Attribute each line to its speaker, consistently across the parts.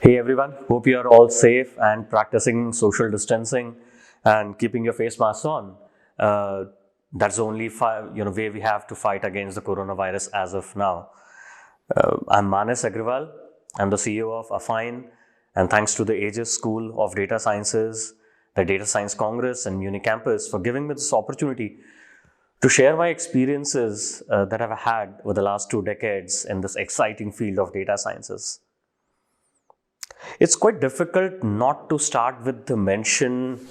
Speaker 1: Hey everyone, hope you are all safe and practicing social distancing and keeping your face masks on. Uh, that's the only way we have to fight against the coronavirus as of now. I'm Manas Agrawal. I'm the CEO of Affine, and thanks to the Aegis School of Data Sciences, the Data Science Congress, and Muni Campus for giving me this opportunity to share my experiences that I've had over the last 2 decades in this exciting field of data sciences. It's quite difficult not to start with the mention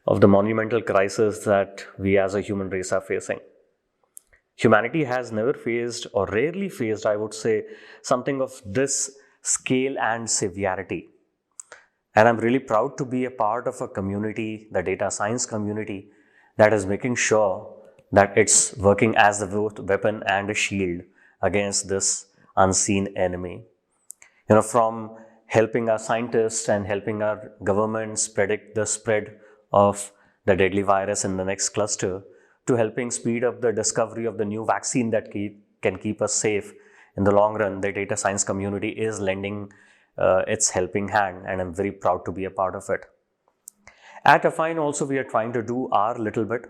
Speaker 1: of the monumental crisis that we as a human race are facing. Humanity has never faced, or rarely faced, I would say, something of this scale and severity. And I'm really proud to be a part of a community, the data science community, that is making sure that it's working as a both weapon and a shield against this unseen enemy. From helping our scientists and helping our governments predict the spread of the deadly virus in the next cluster, to helping speed up the discovery of the new vaccine that can keep us safe in the long run, the data science community is lending its helping hand, and I'm very proud to be a part of it. At Affine also, we are trying to do our little bit.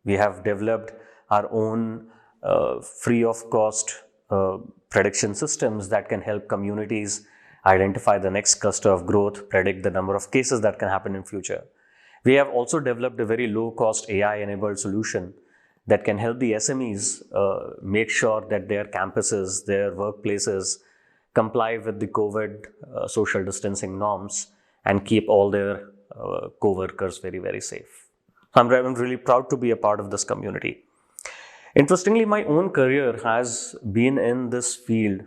Speaker 1: We have developed our own free of cost prediction systems that can help communities identify the next cluster of growth, predict the number of cases that can happen in future. We have also developed a very low cost AI enabled solution that can help the SMEs make sure that their campuses, their workplaces comply with the COVID social distancing norms and keep all their co-workers very, very safe. I'm really proud to be a part of this community. Interestingly, my own career has been in this field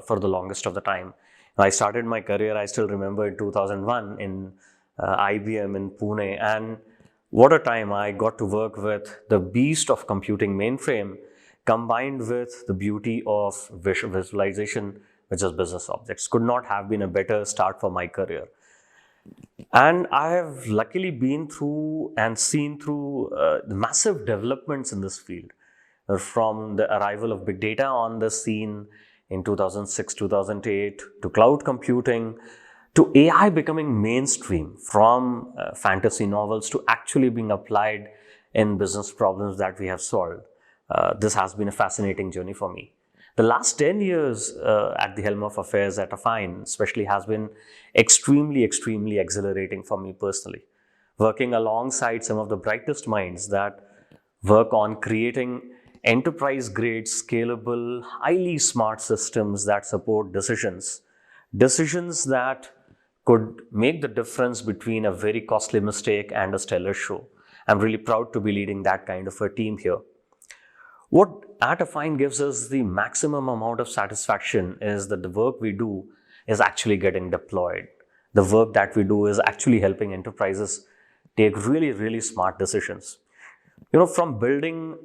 Speaker 1: for the longest of the time. I started my career, I still remember, in 2001 in IBM in Pune. And what a time I got to work with the beast of computing mainframe combined with the beauty of visualization, which is business objects. Could not have been a better start for my career. And I have luckily been through and seen through the massive developments in this field. From the arrival of big data on the scene in 2006, 2008, to cloud computing, to AI becoming mainstream, from fantasy novels to actually being applied in business problems that we have solved. This has been a fascinating journey for me. The last 10 years at the helm of affairs at Affine especially has been extremely, extremely exhilarating for me personally. Working alongside some of the brightest minds that work on creating enterprise-grade, scalable, highly smart systems that support decisions that could make the difference between a very costly mistake and a stellar show. I'm really proud to be leading that kind of a team here. What at Affine gives us the maximum amount of satisfaction is that the work we do is actually getting deployed. The work that we do is actually helping enterprises take really, really smart decisions. From building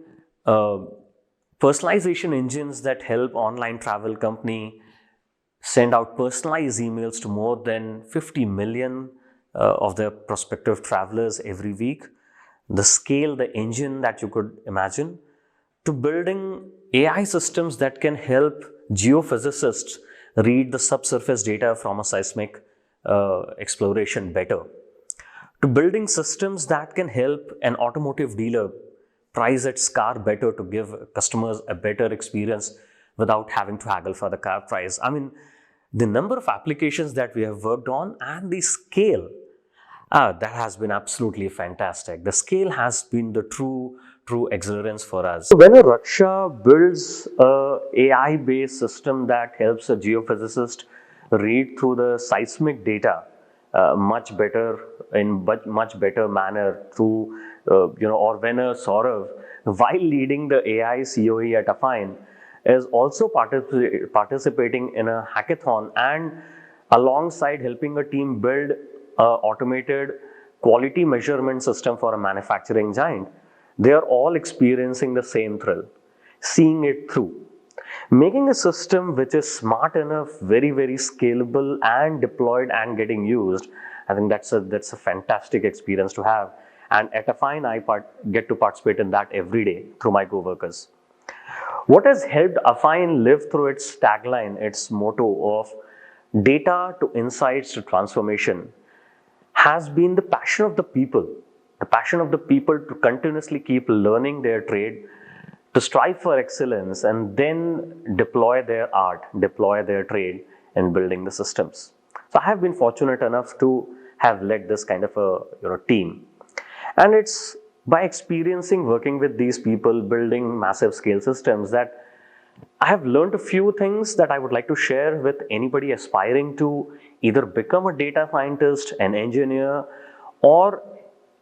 Speaker 1: personalization engines that help online travel company send out personalized emails to more than 50 million of their prospective travelers every week, the scale, the engine that you could imagine, to building AI systems that can help geophysicists read the subsurface data from a seismic exploration better, to building systems that can help an automotive dealer price its car better to give customers a better experience without having to haggle for the car price. I mean, the number of applications that we have worked on and the scale, that has been absolutely fantastic. The scale has been the true exhilarance for us. So when a Raksha builds a AI-based system that helps a geophysicist read through the seismic data much better manner through or when a Saurav, while leading the AI COE at Affine, is also participating in a hackathon and alongside helping a team build a automated quality measurement system for a manufacturing giant, they are all experiencing the same thrill, seeing it through. Making a system which is smart enough, very, very scalable and deployed and getting used, I think that's a fantastic experience to have. And at Affine, I get to participate in that every day through my co-workers. What has helped Affine live through its tagline, its motto of data to insights to transformation has been the passion of the people. The passion of the people to continuously keep learning their trade, to strive for excellence, and then deploy their art, deploy their trade in building the systems. So I have been fortunate enough to have led this kind of a team. And it's by experiencing working with these people, building massive scale systems, that I have learned a few things that I would like to share with anybody aspiring to either become a data scientist, an engineer, or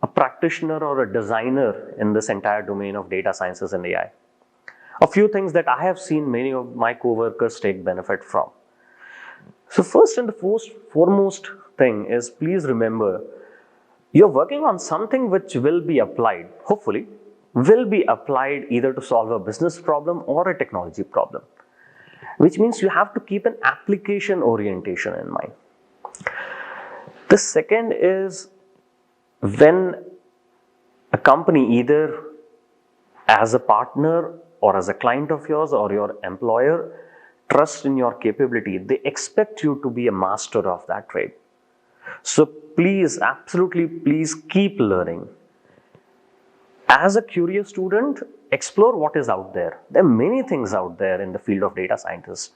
Speaker 1: a practitioner or a designer in this entire domain of data sciences and AI. A few things that I have seen many of my co-workers take benefit from. So first and the foremost thing is, please remember, you're working on something which will be applied, hopefully, will be applied either to solve a business problem or a technology problem, which means you have to keep an application orientation in mind. The second is, when a company, either as a partner or as a client of yours or your employer, trusts in your capability, they expect you to be a master of that trade. So please, absolutely, please keep learning. As a curious student, explore what is out there. There are many things out there in the field of data scientists.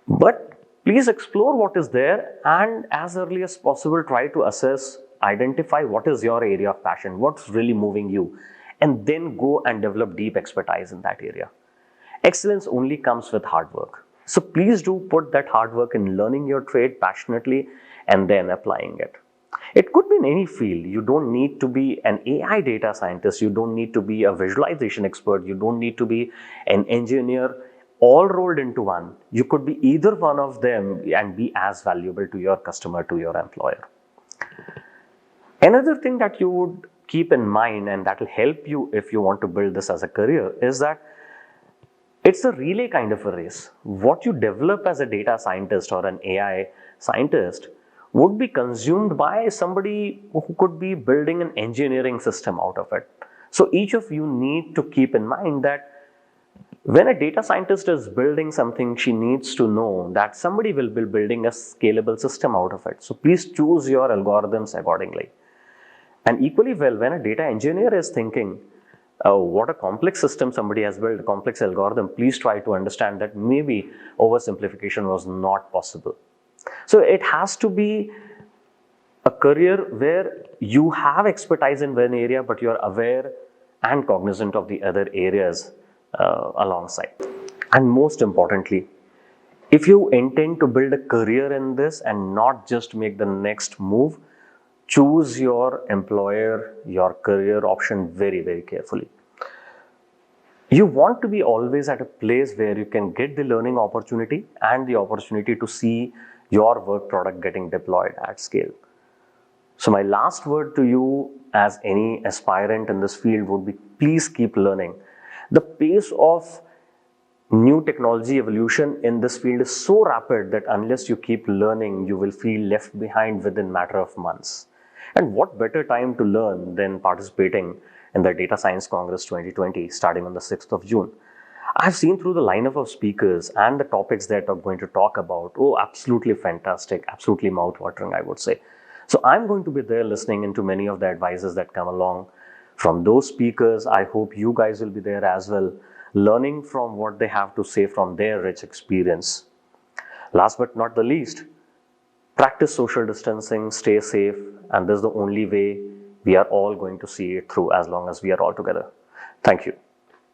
Speaker 1: But please explore what is there, and as early as possible, try to assess, identify what is your area of passion, what's really moving you, and then go and develop deep expertise in that area. Excellence only comes with hard work. So please do put that hard work in learning your trade passionately and then applying it. It could be in any field. You don't need to be an AI data scientist. You don't need to be a visualization expert. You don't need to be an engineer, all rolled into one. You could be either one of them and be as valuable to your customer, to your employer. Another thing that you would keep in mind, and that will help you if you want to build this as a career, is that it's a relay kind of a race. What you develop as a data scientist or an AI scientist would be consumed by somebody who could be building an engineering system out of it. So each of you need to keep in mind that when a data scientist is building something, she needs to know that somebody will be building a scalable system out of it. So please choose your algorithms accordingly. And equally well, when a data engineer is thinking, what a complex system somebody has built, a complex algorithm, please try to understand that maybe oversimplification was not possible. So it has to be a career where you have expertise in one area, but you're aware and cognizant of the other areas alongside. And most importantly, if you intend to build a career in this and not just make the next move, choose your employer, your career option very, very carefully. You want to be always at a place where you can get the learning opportunity and the opportunity to see your work product getting deployed at scale. So my last word to you as any aspirant in this field would be, please keep learning. The pace of new technology evolution in this field is so rapid that unless you keep learning, you will feel left behind within a matter of months. And what better time to learn than participating in the Data Science Congress 2020 starting on the 6th of June. I've seen through the lineup of speakers and the topics that I'm going to talk about. Oh, absolutely fantastic, absolutely mouth-watering, I would say. So I'm going to be there listening into many of the advices that come along from those speakers. I hope you guys will be there as well, learning from what they have to say from their rich experience. Last but not the least, practice social distancing, stay safe, and this is the only way we are all going to see it through as long as we are all together. Thank you.